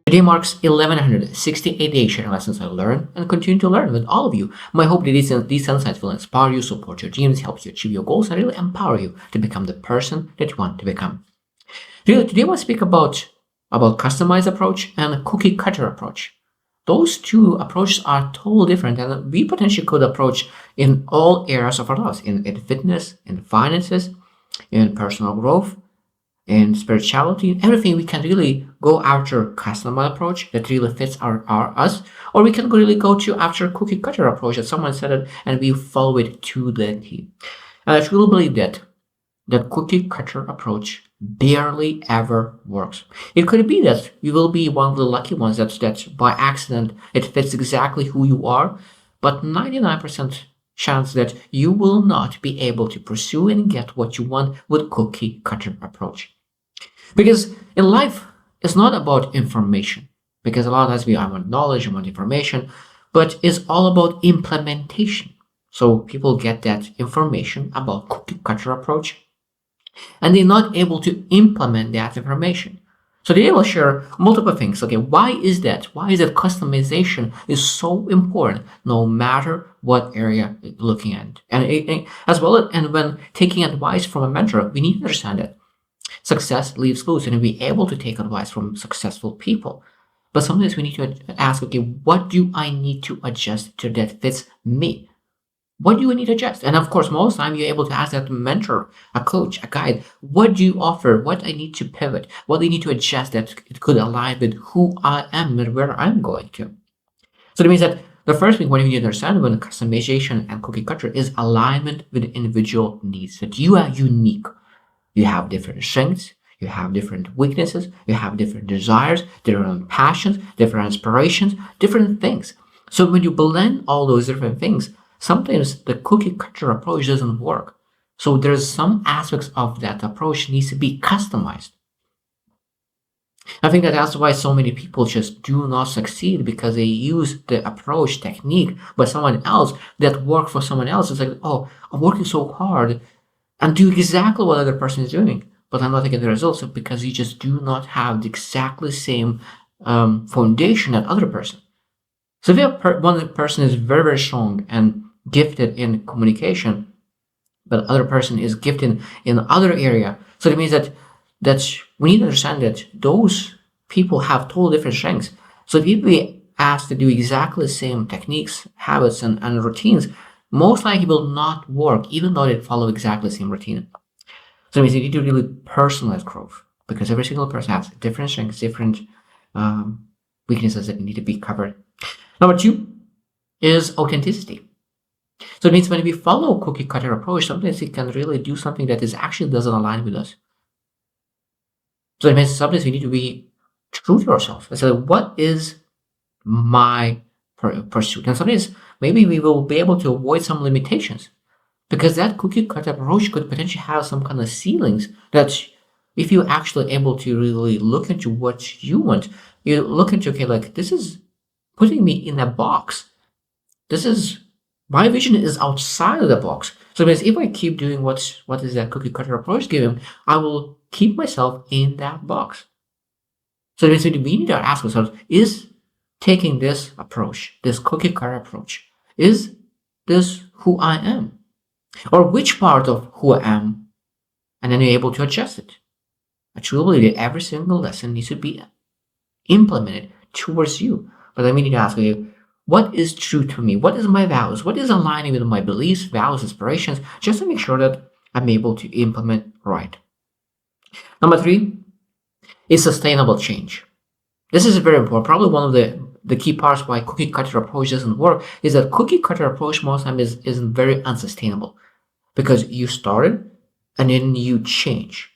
Today marks 1168 days sharing lessons I learned and continue to learn with all of you. My hope that these insights will inspire you, support your dreams, help you achieve your goals, and really empower you to become the person that you want to become. Today I want to speak about customized approach and cookie cutter approach. Those two approaches are totally different, and we potentially could approach in all areas of our lives, in fitness, in finances, in personal growth, in spirituality, everything. We can really go after customized approach that really fits our us, or we can really go to after cookie cutter approach that someone said it and we follow it to the T. And I truly believe that the cookie cutter approach barely ever works. It could be that you will be one of the lucky ones that by accident it fits exactly who you are, but 99% chance that you will not be able to pursue and get what you want with cookie cutter approach. Because in life, it's not about information. Because a lot of times I want knowledge, I want information, but it's all about implementation. So people get that information about cookie cutter approach, and they're not able to implement that information. So they will share multiple things. Okay, why is that? Why is that customization is so important no matter what area you're looking at? And as well, and when taking advice from a mentor, we need to understand that success leaves clues and be able to take advice from successful people. But sometimes we need to ask, okay, what do I need to adjust to that fits me? What do I need to adjust? And of course, most of the time you're able to ask that mentor, a coach, a guide, what do you offer? What I need to pivot? What do you need to adjust that it could align with who I am and where I'm going to? So that means that the first thing what you need to understand when customization and cookie cutter is alignment with individual needs, that you are unique. You have different strengths, you have different weaknesses, you have different desires, different passions, different aspirations, different things. So when you blend all those different things, sometimes the cookie cutter approach doesn't work. So there's some aspects of that approach needs to be customized. I think that's why so many people just do not succeed, because they use the approach technique by someone else that worked for someone else. It's like, oh, I'm working so hard and do exactly what other person is doing, but I'm not getting the results because you just do not have the exactly same foundation that other person. So if one person is very, very strong and gifted in communication, but other person is gifted in other area, so it means that we need to understand that those people have totally different strengths. So if you be asked to do exactly the same techniques, habits, and routines, most likely will not work, even though they follow exactly the same routine. So it means you need to really personalize growth, because every single person has different strengths, different weaknesses that need to be covered. Number two is authenticity. So it means when we follow cookie cutter approach, sometimes it can really do something that is actually doesn't align with us. So it means sometimes we need to be true to ourselves and say, what is my pursuit? And sometimes maybe we will be able to avoid some limitations, because that cookie cutter approach could potentially have some kind of ceilings that if you're actually able to really look into what you want, you look into, okay, like this is putting me in a box. This is my vision is outside of the box. So it means if I keep doing what is that cookie cutter approach giving, I will keep myself in that box. So it means we need to ask ourselves, is taking this approach, this cookie cutter approach, is this who I am? Or which part of who I am? And then you're able to adjust it. I truly believe that every single lesson needs to be implemented towards you. But then we need to ask you, what is true to me? What is my values? What is aligning with my beliefs, values, aspirations, just to make sure that I'm able to implement right. Number three is sustainable change. This is very important. Probably one of the key parts why cookie cutter approach doesn't work is that cookie cutter approach most of the time is very unsustainable, because you started and then you change.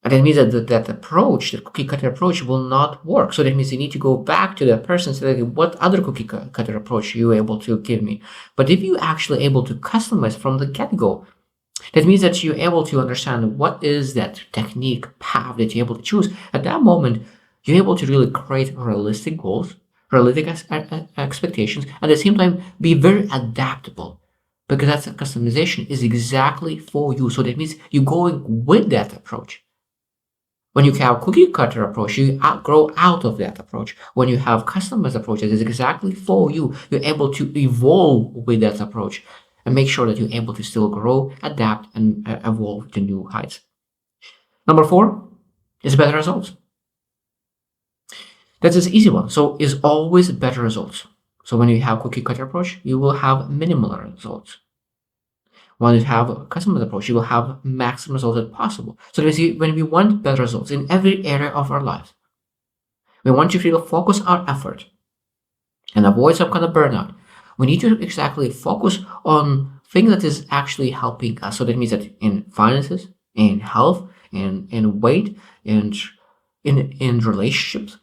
And that means that approach, the cookie cutter approach, will not work. So that means you need to go back to that person and say, what other cookie cutter approach are you able to give me? But if you actually able to customize from the get-go, that means that you're able to understand what is that technique path that you're able to choose. At that moment, you're able to really create realistic goals, realistic expectations, and at the same time be very adaptable. because that customization is exactly for you. So that means you're going with that approach. When you have cookie cutter approach, you grow out of that approach. When you have customized approaches, it's exactly for you. You're able to evolve with that approach and make sure that you're able to still grow, adapt, and evolve to new heights. Number 4 is better results. That's an easy one. So is always better results. So when you have cookie cutter approach, you will have minimal results. When you have a customized approach, you will have maximum results as possible. So when we want better results in every area of our life, we want to feel focus our effort and avoid some kind of burnout. We need to exactly focus on things that is actually helping us. So that means that in finances, in health, in weight, and in relationships,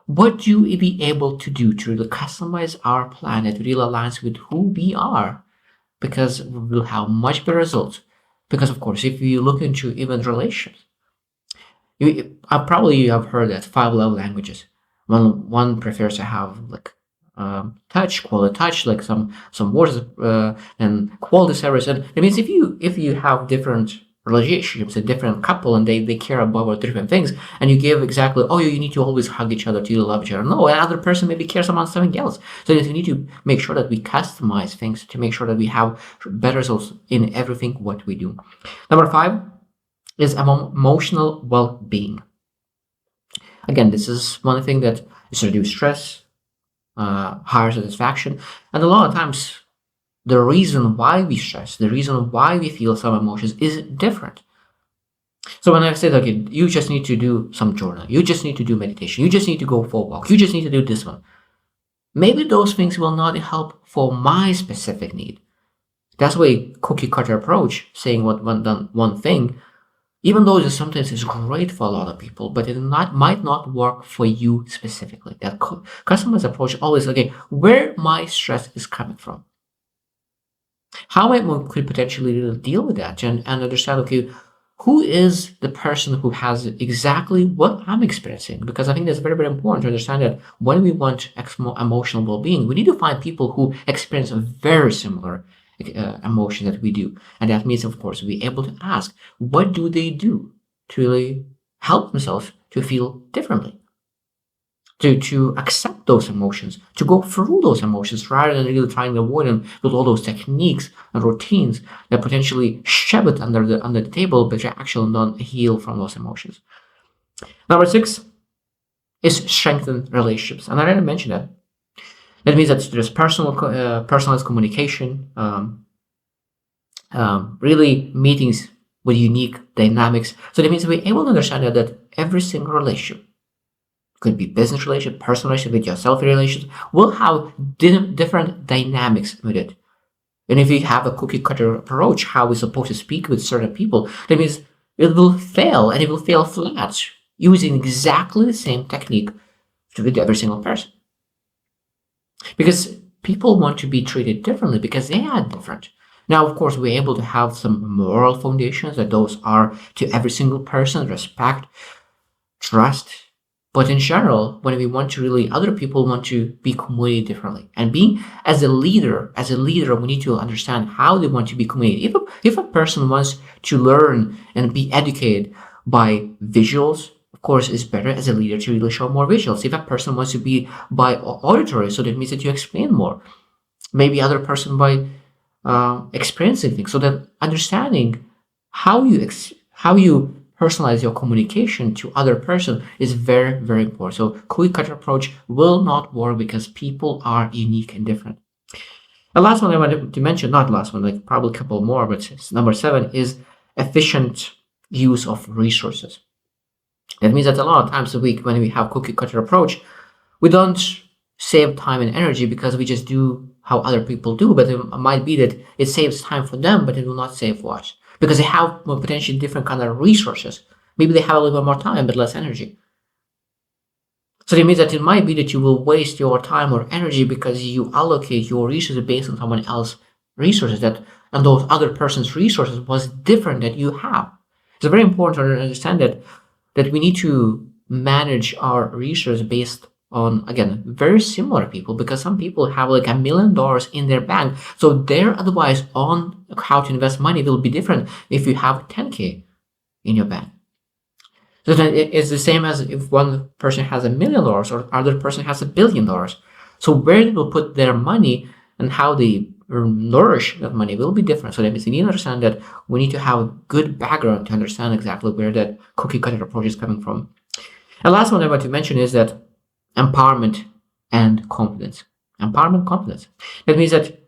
what do we be able to do to really customize our plan that really aligns with who we are? Because we will have much better results. Because of course, if you look into even relationships, you have heard that 5 love languages. One prefers to have like quality touch, like some words and quality service. And it means if you have different relationships, a different couple, and they care about different things, and you give exactly, oh, you need to always hug each other to love each other. No, another person maybe cares about something else. So you need to make sure that we customize things to make sure that we have better results in everything what we do. Number 5 is emotional well-being. Again, this is one thing that is reduce stress, higher satisfaction, and a lot of times the reason why we stress, the reason why we feel some emotions is different. So when I say, okay, you just need to do some journal, you just need to do meditation, you just need to go for a walk, you just need to do this one. Maybe those things will not help for my specific need. That's why cookie cutter approach, saying one thing, even though it sometimes is great for a lot of people, but it might not work for you specifically. That customized approach always, okay, where my stress is coming from. How I could potentially deal with that and understand, okay, who is the person who has exactly what I'm experiencing? Because I think that's very, very important to understand that when we want emotional well-being, we need to find people who experience a very similar emotion that we do. And that means, of course, be able to ask, what do they do to really help themselves to feel differently? To accept those emotions, to go through those emotions rather than really trying to avoid them with all those techniques and routines that potentially shove it under the table, but you actually don't heal from those emotions. Number 6 is strengthen relationships, and I already mentioned that. That means that there's personalized communication, really meetings with unique dynamics. So that means we're able to understand that every single relationship, could be business relationship, personal relationship, with yourself relationship, will have different dynamics with it. And if you have a cookie cutter approach, how we're supposed to speak with certain people, that means it will fail, and it will fail flat using exactly the same technique with every single person. Because people want to be treated differently because they are different. Now, of course, we're able to have some moral foundations that those are to every single person, respect, trust. But in general, when we want to really, other people want to be communicated differently. And being as a leader, we need to understand how they want to be communicated. If a person wants to learn and be educated by visuals, of course, it's better as a leader to really show more visuals. If a person wants to be by auditory, so that means that you explain more. Maybe other person by experiencing things. So that understanding how you personalize your communication to other person is very, very important. So cookie cutter approach will not work because people are unique and different. The last one I wanted to mention, not last one, like probably a couple more, but number 7 is efficient use of resources. That means that a lot of times a week when we have cookie cutter approach, we don't save time and energy because we just do how other people do, but it might be that it saves time for them, but it will not save for us. Because they have potentially different kind of resources. Maybe they have a little bit more time, but less energy. So it means that it might be that you will waste your time or energy because you allocate your resources based on someone else's resources, and those other person's resources was different that you have. It's very important to understand that we need to manage our resources based on, again, very similar people, because some people have like $1 million in their bank. So their advice on how to invest money will be different if you have 10K in your bank. So then it's the same as if one person has $1 million or other person has $1 billion. So where they will put their money and how they nourish that money will be different. So that means you need to understand that we need to have a good background to understand exactly where that cookie cutter approach is coming from. And last one I want to mention is that empowerment and confidence. Empowerment, confidence. That means that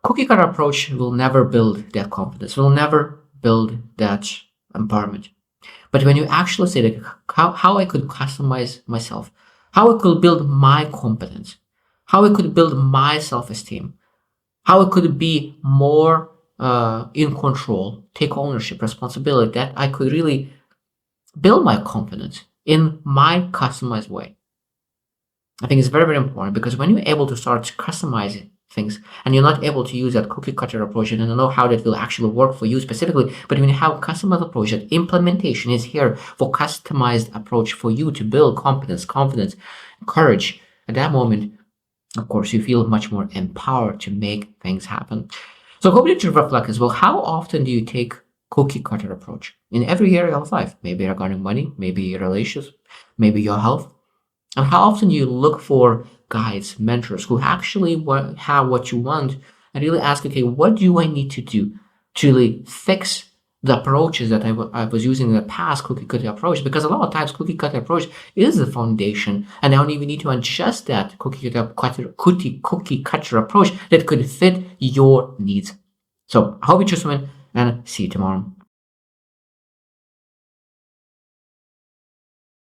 cookie cutter approach will never build that confidence, will never build that empowerment. But when you actually say that how I could customize myself, how I could build my competence, how I could build my self-esteem, how I could be more in control, take ownership, responsibility, that I could really build my confidence in my customized way. I think it's very, very important, because when you're able to start customizing things and you're not able to use that cookie cutter approach, and I don't know how that will actually work for you specifically, but when you have a customized approach, that implementation is here for customized approach for you to build confidence, courage. At that moment, of course, you feel much more empowered to make things happen. So I hope you to reflect as well, how often do you take cookie cutter approach in every area of life? Maybe regarding money, maybe your relationships, maybe your health. And how often you look for guides, mentors who actually have what you want, and really ask, okay, what do I need to do to really fix the approaches that I was using in the past cookie cutter approach? Because a lot of times cookie cutter approach is the foundation, and now we need to adjust that cookie cutter approach that could fit your needs. So I hope you choose one, and see you tomorrow.